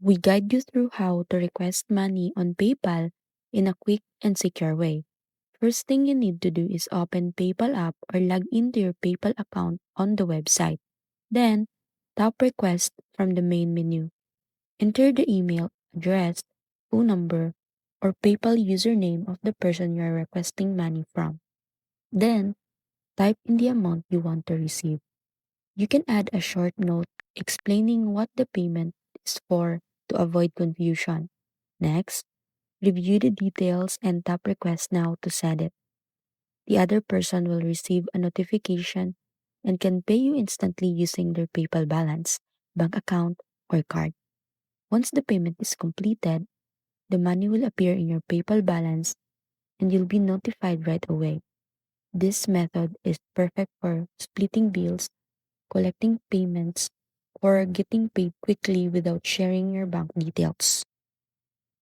We guide you through how to request money on PayPal in a quick and secure way. First thing you need to do is open PayPal app or log into your PayPal account on the website. Then, tap Request from the main menu. Enter the email address, phone number, or PayPal username of the person you are requesting money from. Then, type in the amount you want to receive. You can add a short note explaining what the payment is for to avoid confusion. Next, review the details and tap Request Now to set it. The other person will receive a notification and can pay you instantly using their PayPal balance, bank account, or card. Once the payment is completed, the money will appear in your PayPal balance and you'll be notified right away. This method is perfect for splitting bills, collecting payments, or getting paid quickly without sharing your bank details.